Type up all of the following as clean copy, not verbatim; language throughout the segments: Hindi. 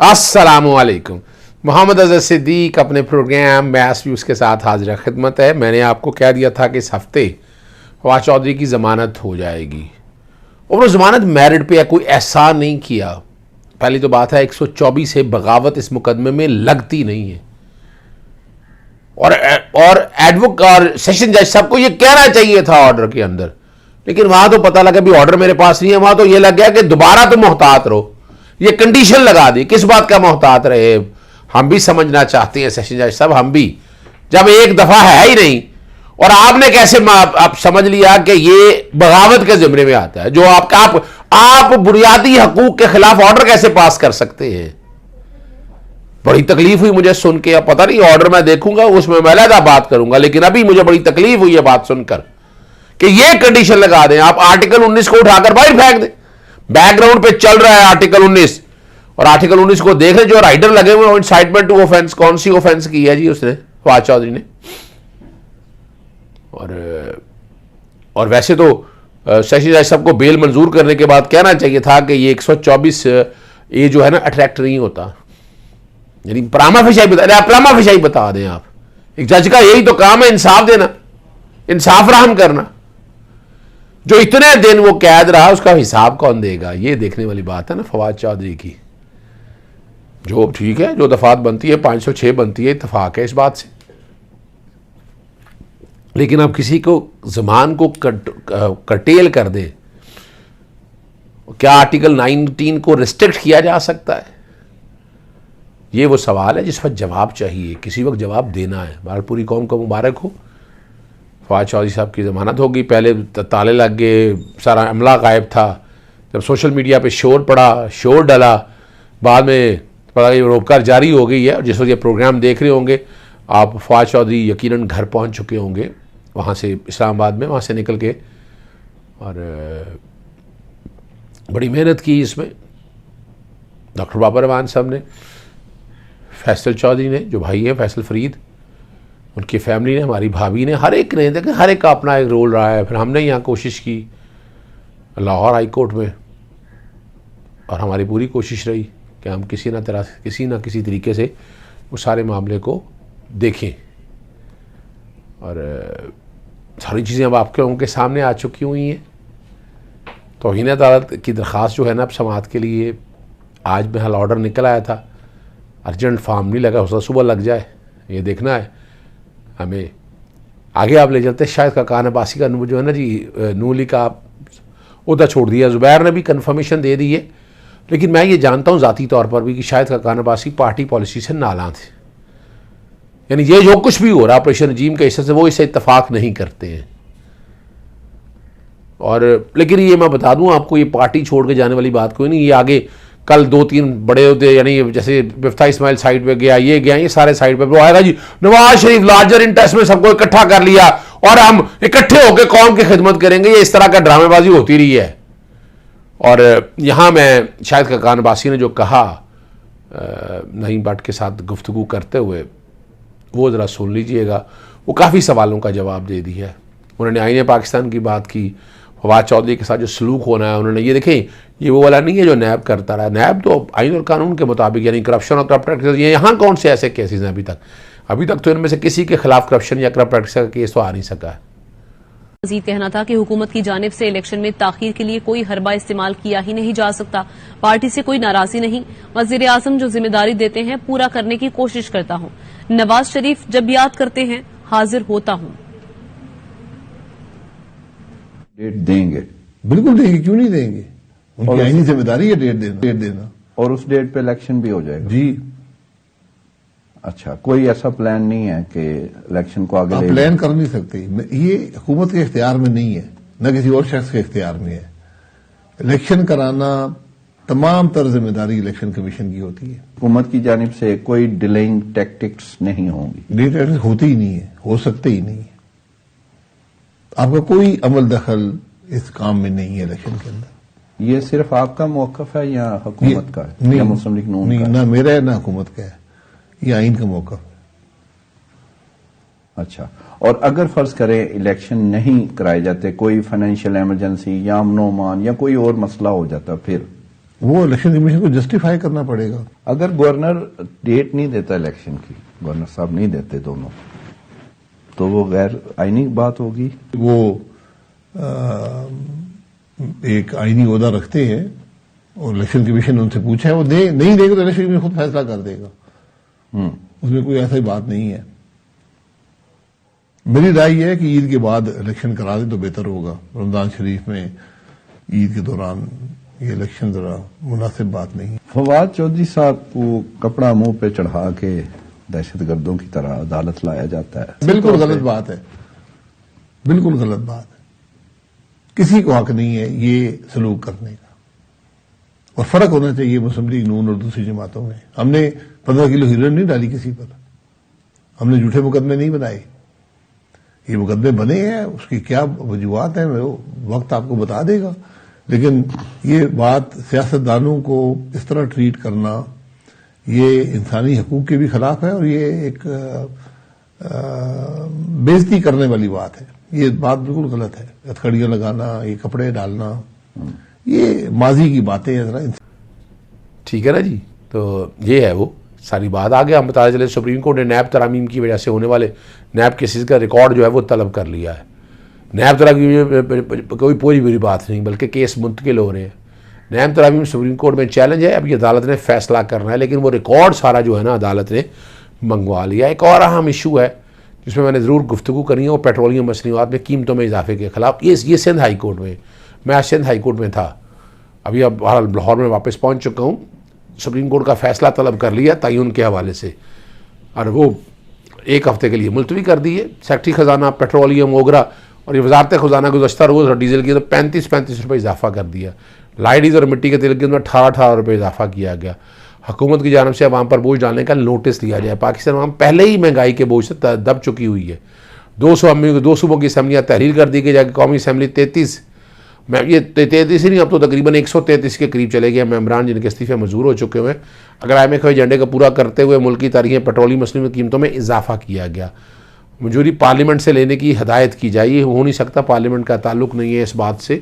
अस्सलामुअलैकुम। मोहम्मद अज़हर सिद्दीक अपने प्रोग्राम मैस व्यूज़ के साथ हाजिर खिदमत है। मैंने आपको कह दिया था कि इस हफ्ते फवाद चौधरी की ज़मानत हो जाएगी और वो ज़मानत मेरिट पे है, कोई एहसान नहीं किया। पहली तो बात है 124 से बगावत इस मुकदमे में लगती नहीं है और एडवोकेट और सेशन जज साहब को ये कहना चाहिए था ऑर्डर के अंदर, लेकिन वहां तो पता लगा भी ऑर्डर मेरे पास नहीं है। वहां तो ये लग गया कि दोबारा तो मोहतात रहो, ये कंडीशन लगा दी। किस बात का मोहतात रहे? हम भी समझना चाहते हैं सेशन जज साहब, हम भी, जब एक दफा है ही नहीं और आपने कैसे आप समझ लिया कि ये बगावत के जिम्मे में आता है, जो आप बुनियादी हकूक के खिलाफ ऑर्डर कैसे पास कर सकते हैं? बड़ी तकलीफ हुई मुझे सुन के। अब पता नहीं ऑर्डर मैं देखूंगा उसमें मैं अलग बात करूंगा, लेकिन अभी मुझे बड़ी तकलीफ हुई है बात सुनकर कि ये कंडीशन लगा दें। आप आर्टिकल 19 को उठाकर बाहर फेंक दें। बैकग्राउंड पे चल रहा है आर्टिकल 19 और आर्टिकल 19 को देख रहे जो राइटर लगे हुए इंसाइटमेंट टू ऑफेंस। कौन सी ऑफेंस की है जी उसने, फवाद चौधरी ने? और वैसे तो सेशन जज साहब को बेल मंजूर करने के बाद कहना चाहिए था कि ये 124 ये जो है ना अट्रैक्ट नहीं होता, यानी प्रामा फिशाई बता दें आप। एक जज का यही तो काम है, इंसाफ देना, इंसाफ राहम करना। जो इतने दिन वो कैद रहा उसका हिसाब कौन देगा? ये देखने वाली बात है ना फवाद चौधरी की। जो ठीक है, जो दफात बनती है 506 बनती है, इत्तफाक है इस बात से, लेकिन आप किसी को जमान को कर्टेल कर दे, क्या आर्टिकल 19 को रिस्ट्रिक्ट किया जा सकता है? ये वो सवाल है जिस पर जवाब चाहिए, किसी वक्त जवाब देना है। बहरहाल पूरी कौम को मुबारक हो, फवाद चौधरी साहब की ज़मानत होगी। पहले ताले लग गए, सारा अमला गायब था। जब सोशल मीडिया पे शोर पड़ा, शोर डला, बाद में पता नहीं रोककर जारी हो गई है। और जिस वक्त ये प्रोग्राम देख रहे होंगे आप, फवाद चौधरी यकीनन घर पहुंच चुके होंगे वहाँ से, इस्लामाबाद में, वहाँ से निकल के। और बड़ी मेहनत की इसमें डॉक्टर बाबर रहमान साहब ने, फैसल चौधरी ने जो भाई हैं फैसल फरीद, उनकी फैमिली ने, हमारी भाभी ने, हर एक ने, देखिए हर एक का अपना एक रोल रहा है। फिर हमने यहाँ कोशिश की लाहौर हाई कोर्ट में, और हमारी पूरी कोशिश रही कि हम किसी ना किसी तरीके से वो सारे मामले को देखें। और सारी चीज़ें अब आपके उनके सामने आ चुकी हुई हैं। तौहीन अदालत की दरख्वास्त जो है ना अब समाअत के लिए, आज बहरहाल ऑर्डर निकल आया था। अर्जेंट फार्म नहीं लगा, हो सकता सुबह लग जाए, ये देखना है हमें। आगे आप ले चलते, शायद काकान अब्बासी का जो है ना जी, नूली का उधर छोड़ दिया। ज़ुबैर ने भी कन्फर्मेशन दे दी है, लेकिन मैं ये जानता हूँ ज़ाती तौर पर भी कि शायद काकान अब्बासी पार्टी पॉलिसी से नाला थे, यानी ये जो कुछ भी हो रहा ऑपरेशन रजीम के हिस्से से वो इससे इत्तफाक नहीं करते हैं। और लेकिन ये मैं बता दूं आपको, ये पार्टी छोड़ के जाने वाली बात कोई नहीं। ये आगे कल 2-3 बड़े होते, यानी जैसे मिफ्ता इस्माइल साइड पे गया, ये सारे साइड पे वो आएगा जी, नवाज शरीफ लार्जर इंटरेस्ट में सबको इकट्ठा कर लिया और हम इकट्ठे होकर कौम की खिदमत करेंगे। ये इस तरह का ड्रामेबाजी होती रही है। और यहाँ मैं शायद काकान अब्बासी ने जो कहा नईम भट्ट के साथ गुफ्तगू करते हुए, वो ज़रा सुन लीजिएगा। वो काफ़ी सवालों का जवाब दे दिया है। उन्होंने आईने पाकिस्तान की बात की, फवाद चौधरी के साथ जो सलूक होना है उन्होंने, ये देखें ये वो वाला नहीं है जो नैब करता रहा। नैब तो आईन और कानून के मुताबिक, यानी करप्शन और करप्ट प्रैक्टिस, ये यहाँ कौन से ऐसे केसेस हैं अभी तक तो इनमें से किसी के खिलाफ करप्शन या करप्ट प्रैक्टिस का केस तो आ नहीं सका है। मजीद कहना था कि हुकूमत की जानिब से इलेक्शन में ताखीर के लिए कोई हरबा इस्तेमाल किया ही नहीं जा सकता। पार्टी से कोई नाराजगी नहीं, वजीर आजम जो जिम्मेदारी देते हैं पूरा करने की कोशिश करता हूं। नवाज शरीफ जब याद करते हैं हाजिर होता हूं। डेट देंगे, बिल्कुल देंगे, क्यों नहीं देंगे? उनकी आईनी जिम्मेदारी है डेट देना। और उस डेट पे इलेक्शन भी हो जाएगा जी। अच्छा, कोई ऐसा प्लान नहीं है कि इलेक्शन को आगे आप ले प्लान कर नहीं सकते, ये हुकूमत के इख्तियार में नहीं है, न किसी और शख्स के इख्तियार में है। इलेक्शन कराना तमाम तर जिम्मेदारी इलेक्शन कमीशन की होती है। हुकूमत की जानिब से कोई डिलेइंग टैक्टिक्स नहीं होंगी, डिले होती ही नहीं है, हो सकते ही नहीं है। आपका कोई अमल दखल इस काम में नहीं है इलेक्शन के अंदर। ये सिर्फ आपका मौकफ है या हुकूमत का है या मुस्लिम लीग नून नहीं, का? ना मेरा है ना हुकूमत का है, ये आइन का मौकफ है। अच्छा, और अगर फर्ज करें इलेक्शन नहीं कराए जाते, कोई फाइनेंशियल इमरजेंसी या अमनो अमान या कोई और मसला हो जाता, फिर वो इलेक्शन कमीशन को जस्टिफाई करना पड़ेगा। अगर गवर्नर डेट नहीं देता इलेक्शन की, गवर्नर साहब नहीं देते दोनों, तो वो गैर आईनी बात होगी। वो एक आईनी ओहदा रखते हैं और इलेक्शन कमीशन ने उनसे पूछा है, वो नहीं देगा तो इलेक्शन कमीशन खुद फैसला कर देगा। उसमें कोई ऐसी बात नहीं है। मेरी राय यह है कि ईद के बाद इलेक्शन करा दे तो बेहतर होगा। रमजान शरीफ में ईद के दौरान ये इलेक्शन जरा मुनासिब बात नहीं है। फवाद चौधरी साहब को कपड़ा मुंह पे चढ़ा के दहशतगर्दों की तरह अदालत लाया जाता है। बिल्कुल गलत बात है, बिल्कुल गलत बात है। किसी को हक नहीं है ये सलूक करने का। और फर्क होना चाहिए मुस्लिम लीग नून और दूसरी जमातों में। हमने 15 किलो हीरोइन नहीं डाली किसी पर, हमने झूठे मुकदमे नहीं बनाए। ये मुकदमे बने हैं, उसकी क्या वजूहत है वो वक्त आपको बता देगा। लेकिन ये बात सियासतदानों को इस तरह ट्रीट करना, ये इंसानी हकूक के भी खिलाफ है और ये एक बेइज्जती करने वाली बात है। ये बात बिल्कुल गलत है। हथकड़ियां लगाना, ये कपड़े डालना, ये माजी की बातें हैं। जरा ठीक है ना जी। तो ये है वो सारी बात। आगे हम बताते चले सुप्रीम कोर्ट ने नैब तरामीम की वजह से होने वाले नैब केसेस का रिकॉर्ड जो है वो तलब कर लिया है। नैब तरामीम कोई पूरी बुरी बात नहीं, बल्कि केस मुंतकिल हो रहे हैं। नैब तरामीम सुप्रीम कोर्ट में चैलेंज है, अभी अदालत ने फैसला करना है, लेकिन वो रिकॉर्ड सारा जो है ना अदालत ने मंगवा लिया। एक और अहम इशू है जिसमें मैंने ज़रूर गुफ्तगू करनी है, वो पेट्रोलियम मसनूआत में कीमतों में इजाफे के खिलाफ। ये सिंध हाई कोर्ट में, मैं आज सिंध हाई कोर्ट में था, अभी अब लाहौर में वापस पहुँच चुका हूँ। सुप्रीम कोर्ट का फैसला तलब कर लिया तयन के हवाले से, और वो एक हफ्ते के लिए मुलतवी कर दी है। सेक्रेटरी खजाना, पेट्रोलियम, ओगरा और ये वजारत खजाना गुज़श्ता रोज़ और डीजल की तो 35 रुपये इजाफा कर दिया। लाइट डीजल और मिट्टी के तेल के अंदर 18 रुपये इजाफा किया गया। हुकूमत की जानब से अवाम पर बोझ डालने का नोटिस दिया जाए। पाकिस्तान अवाम पहले ही महंगाई के बोझ से दब चुकी हुई है। 200 सूबों की असम्बलियाँ तहरीर कर दी गई, जाके कौमी असम्बली 33 ही नहीं, अब तो तकरीबन 133 के करीब चले गए मेम्बरान जिनके इस्तीफे मंजूर हो चुके हुए हैं। अगर IMF के एजेंडे को पूरा करते हुए मुल्क की तारीखें पेट्रोलियम मसनूआत कीमतों में इजाफा किया गया। मंजूरी पार्लियामेंट से लेने की हदायत की जाए। ये हो नहीं सकता, पार्लियामेंट का ताल्लुक नहीं है इस बात से।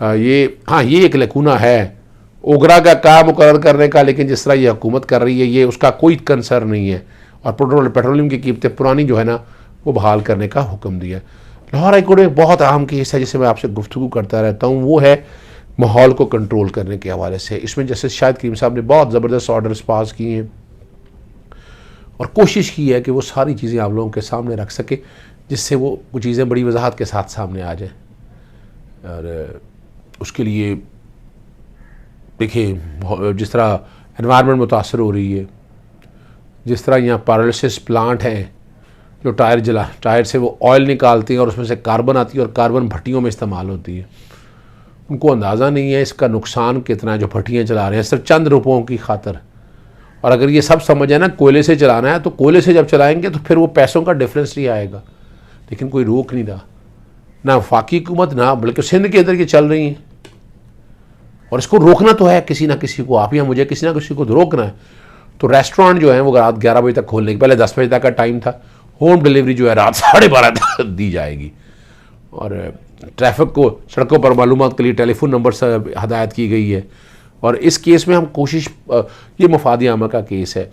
ये एक लकूना है ओगरा का काम मुकर्रर करने का, लेकिन जिस तरह ये हुकूमत कर रही है ये उसका कोई कंसर्न नहीं है। और पेट्रोलियम की कीमतें पुरानी जो है ना वो बहाल करने का हुक्म दिया। लाहौर हाई कोर्ट में एक बहुत अहम केस है जिसे मैं आपसे गुफ्तगू करता रहता हूँ, वो है माहौल को कंट्रोल करने के हवाले से। इसमें जस्टिस शाहिद करीम साहब ने बहुत ज़बरदस्त ऑर्डर्स पास किए हैं और कोशिश की है कि वो सारी चीज़ें आप लोगों के सामने रख सके, जिससे वो कुछ चीज़ें बड़ी वजाहत के साथ सामने आ जाए। और उसके लिए देखिए जिस तरह एनवायरनमेंट मुतासर हो रही है, जिस तरह यहाँ पैरालिसिस प्लांट हैं जो टायर से वो ऑयल निकालती हैं और उसमें से कार्बन आती है और कार्बन भट्टियों में इस्तेमाल होती है। उनको अंदाज़ा नहीं है इसका नुकसान कितना है जो भट्टियाँ चला रहे हैं सिर्फ चंद रुपयों की खातर। और अगर ये सब समझ है ना कोयले से चलाना है, तो कोयले से जब चलाएंगे तो फिर वो पैसों का डिफरेंस नहीं आएगा। लेकिन कोई रोक नहीं रहा, ना वफाकी हुकूमत ना बल्कि सिंध के अंदर ये चल रही हैं। और इसको रोकना तो है किसी ना किसी को, आप या मुझे किसी ना किसी को रोकना है। तो रेस्टोरेंट जो है वो रात 11 बजे तक खोलने के, पहले 10 बजे तक का टाइम था। होम डिलीवरी जो है रात 12:30 तक दी जाएगी। और ट्रैफिक को सड़कों पर मालूमात के लिए टेलीफोन नंबर से हदायत की गई है। और इस केस में हम कोशिश, ये मफादी आमा का केस है,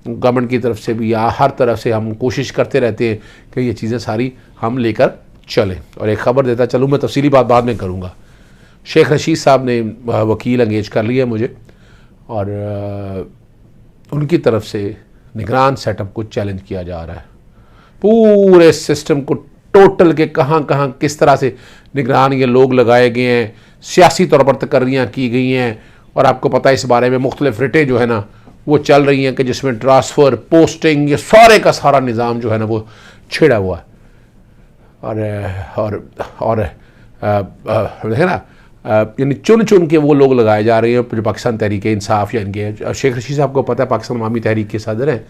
गवर्नमेंट की तरफ से भी या हर तरफ से हम कोशिश करते रहते हैं कि ये चीज़ें सारी हम लेकर चलें। और एक ख़बर देता चलूँ, मैं तफसीली बात बाद में करूँगा। शेख रशीद साहब ने वकील अंगेज कर लिया मुझे, और उनकी तरफ से निगरान सेटअप को चैलेंज किया जा रहा है। पूरे सिस्टम को टोटल के कहाँ कहाँ किस तरह से निगरान ये लोग लगाए गए हैं, सियासी तौर पर तकर्रियाँ की गई हैं। और आपको पता है इस बारे में मुख्तलिफ रिटें जो है ना वो चल रही हैं कि जिसमें ट्रांसफ़र, पोस्टिंग, ये सारे का सारा निज़ाम जो है ना वो छिड़ा हुआ है। और देखे ना यानी चुन चुन के वो लोग लगाए जा रहे हैं जो पाकिस्तान तहरीक इंसाफ या इनके, शेख रशीद साहब को पता है पाकिस्तान अवामी तहरीक के सदर हैं,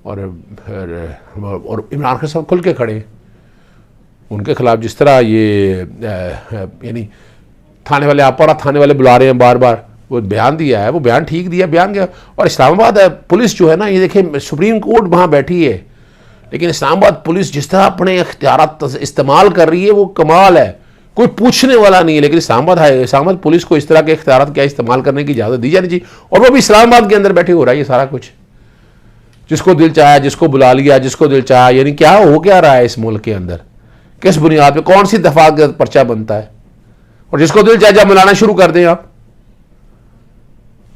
और इमरान खान साहब खुल के खड़े हैं उनके खिलाफ। जिस तरह ये यानी थाने वाले आपारा थाने वाले बुला रहे हैं बार बार, वो बयान दिया है, वो बयान ठीक दिया, बयान गया। और इस्लामाबाद पुलिस जो है ना, ये देखें सुप्रीम कोर्ट वहाँ बैठी है, लेकिन इस्लामाबाद पुलिस जिस तरह अपने इख्तियारात इस्तेमाल कर रही है वो कमाल है। कोई पूछने वाला नहीं है। लेकिन इस्लामाबाद पुलिस को इस तरह के इख्तियारात क्या इस्तेमाल करने की इजाज़त दी जानी चाहिए, और वो भी इस्लामाबाद के अंदर बैठे हो रहा है ये सारा कुछ। जिसको दिल चाहा जिसको बुला लिया, जिसको दिल चाहा, यानी क्या हो क्या रहा है इस मुल्क के अंदर, किस बुनियाद पे, कौन सी दफा का पर्चा बनता है, और जिसको दिल चाहे जब मिलाना शुरू कर दें आप।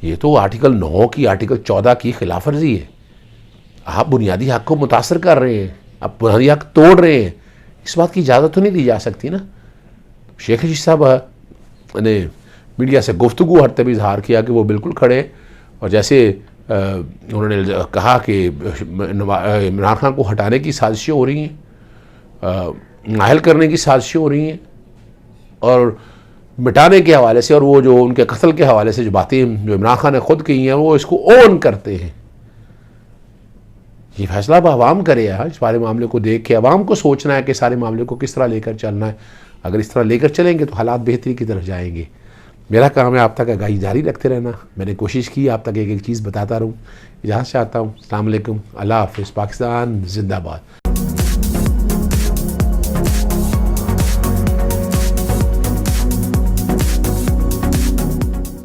ये तो आर्टिकल 9 की, आर्टिकल 14 की खिलाफ वर्जी है। आप बुनियादी हक को मुतासर कर रहे हैं, आप बुनियादी हक तोड़ रहे हैं, इस बात की इजाज़त तो नहीं दी जा सकती ना। शेख रशीद साहब ने मीडिया से गुफ्तगू हरते भी इजहार किया कि वो बिल्कुल खड़े, और जैसे उन्होंने कहा कि इमरान खान को हटाने की साजिशें हो रही हैं, नाहल करने की साजिशें हो रही हैं, और मिटाने के हवाले से, और वो जो उनके कत्ल के हवाले से जो बातें जो इमरान खान ने खुद की हैं वो इसको ओन करते हैं। ये फैसला अब आवाम करे यार, इस सारे मामले को देख के आवाम को सोचना है कि सारे मामले को किस तरह लेकर चलना है। अगर इस तरह लेकर चलेंगे तो हालात बेहतरी की तरफ जाएंगे। मेरा काम है आप तक आगाही जारी रखते रहना। मैंने कोशिश की आप तक एक एक चीज़ बताता रहूँ। इजाज़त चाहता हूँ। अस्सलाम वालेकुम, अल्लाह हाफ़िज़, पाकिस्तान जिंदाबाद।